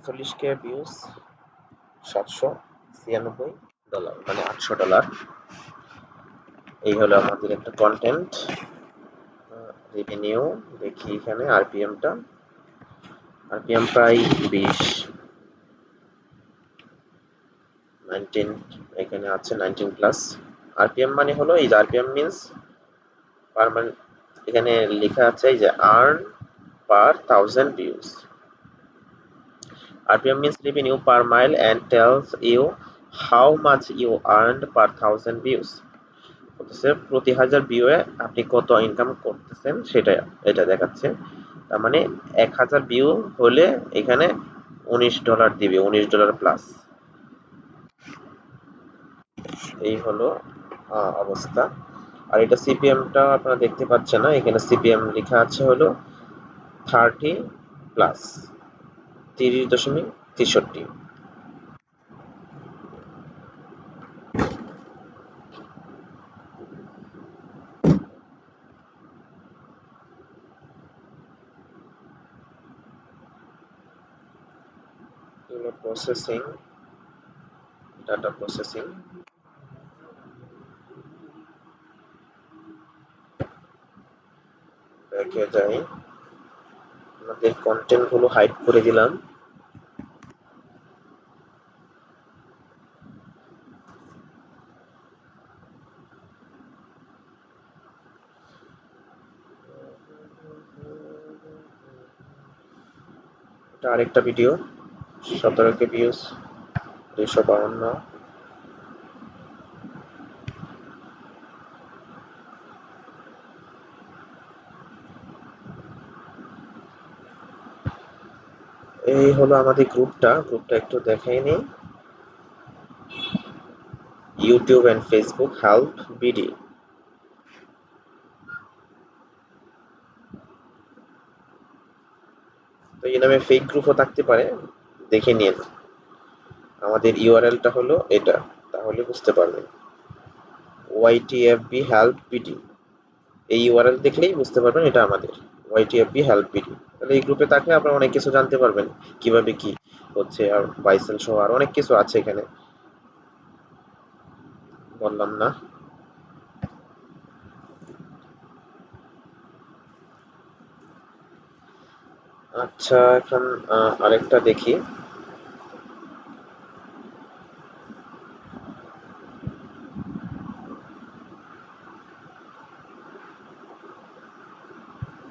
$46K views, $796 মানে $800। এই হলো আমাদের একটা কন্টেন্ট রেভিনিউ। দেখি এখানে আরপিএম প্রায় 19, এখানে আছে 19 প্লাস। আরপিএম মানে হলো এই যে আরপিএম মিন্স পার মান, এখানে লেখা আছে এই যে earn per 1000 views. RPM means revenue per mile and tells you how much you earned per 1000 views. প্রতি 1000 ভিউয়ে আপনি কত ইনকাম করতেছেন সেটা এটা দেখাচ্ছে। তার মানে 1000 ভিউ হলে এখানে $19 দিবে, $19 প্লাস। এই হলো অবস্থা। আর এটা সিপিএমটা আপনারা দেখতে পাচ্ছেন না, এখানে সিপিএম লেখা আছে হলো 30 প্লাস, 30.63। Processing, data processing. ব্যাকে যাই, আমাদের কন্টেন্ট গুলো হাইড করে দিলাম। এটা আরেকটা ভিডিও, 17K ভিউজ, 252। এই হলো আমাদের গ্রুপটা একটু দেখাই নেই। YouTube and Facebook help BD. তো এই নামে ফেক গ্রুপও থাকতে পারে, দেখে নিন। আমাদের ইউআরএলটা হলো এটা, তাহলে বুঝতে পারবেন। YTFB হেল্প বিডি, এই ইউআরএল দেখলেই বুঝতে পারবেন এটা আমাদের YTFB হেল্প বিডি। তাহলে এই গ্রুপে থাকলে আপনারা অনেক কিছু জানতে পারবেন, কিভাবে কি হচ্ছে, আর বাইসেল সহ আর অনেক কিছু আছে এখানে, বললাম না। আচ্ছা, এখন আরেকটা দেখি।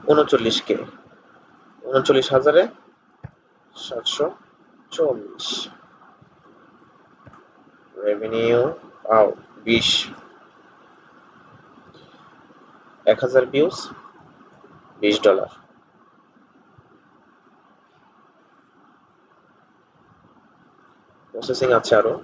$39K, 39,740। Revenue 20, 1000 views $20। প্রসেসিং আছে আরো।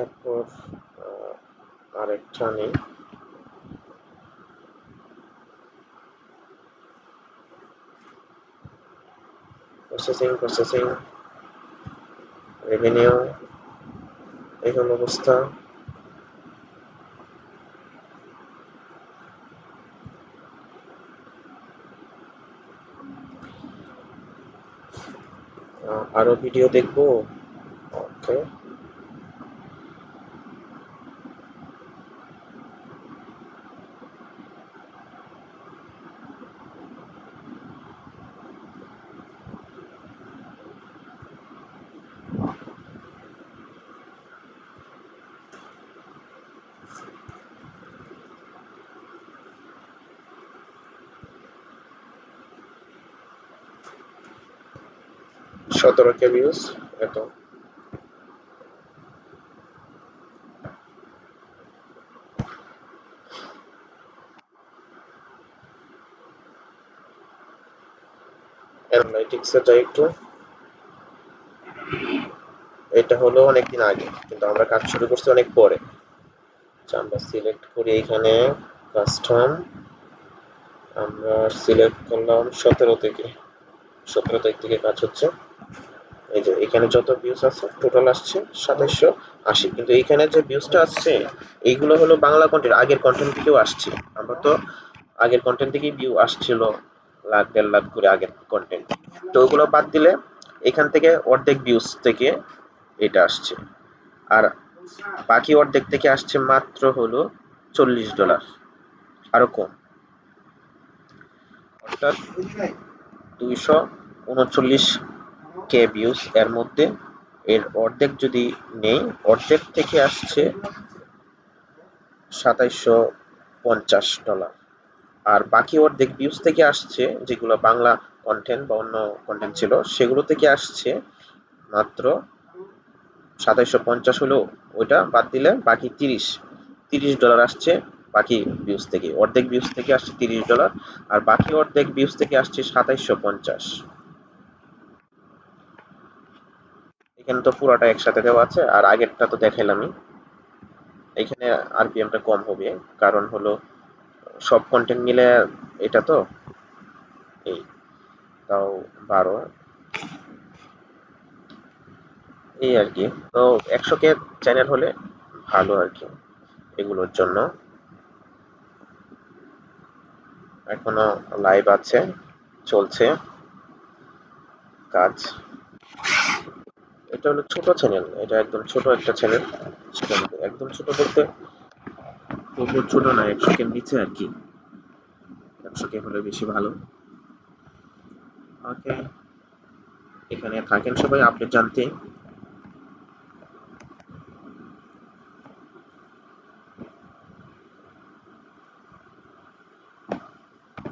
এরপর আরেকটা নেই। প্রসেসিং রেভিনিউ, এই হলো অবস্থা। আরো ভিডিও দেখবো। ওকে, $17K ভিউজ এত। অ্যানালাইটিক্সে যাই একটু। এটা হলো অনেকদিন আগে, কিন্তু আমরা কাজ শুরু করছি অনেক পরে। আমরা সিলেক্ট করি এখানে কাস্টম, আমরা সিলেক্ট করলাম 17 তারিখ থেকে কাজ হচ্ছে। এই যে এখানে যত ভিউজ আছে টোটাল আসছে 2780, কিন্তু এইখানে যে ভিউজটা আসছে এইগুলো হলো বাংলা কন্টেন্ট, আগের কন্টেন্ট থেকেও আসছে। আমরা তো আগের কন্টেন্ট থেকেই ভিউ আসছিল লাখ 1.5 লাখ করে আগের কন্টেন্ট, তো ওগুলো বাদ দিলে এখান থেকে অর্ধেক ভিউজ থেকে এটা আসছে। আর বাকি অর্ধেক থেকে আসছে মাত্র হলো $40, আরো কম, অর্থাৎ 239 কে ভিউজ। এর মধ্যে এর অর্ধেক যদি নেই, অর্ধেক থেকে আসছে $2750, আর বাকি অর্ধেক ভিউজ থেকে আসছে যেগুলো বাংলা কন্টেন্ট বা অন্য কন্টেন্ট ছিল সেগুলো থেকে আসছে মাত্র 2750 হলেও ওইটা বাদ দিলে বাকি $30 আসছে। বাকি ভিউজ থেকে অর্ধেক ভিউজ থেকে আসছে $30, আর বাকি অর্ধেক ভিউজ থেকে আসছে 2750। এখানে তো পুরাটা একসাথে দেওয়া আছে, আর আগেরটা তো দেখাইলামই। এখানে আরপিএমটা কম হবে, কারণ হলো সব কন্টেন্ট মিলে এটা তো এই তাও 12 এই আর কি। তো 100 কে চ্যানেল হলে ভালো আর কি এগুলোর জন্য। এখনো লাইভ আছে, চলছে কাজ। এটা হলো ছোট চ্যানেল, এটা একদম ছোট একটা চ্যানেল। সেখানে একদম ছোট বলতে খুব ছোট না, 100 কে নিচে আর কি। 100 কে হলে বেশি ভালো। ওকে, এখানে থাকেন সবাই আপডেট জানতে।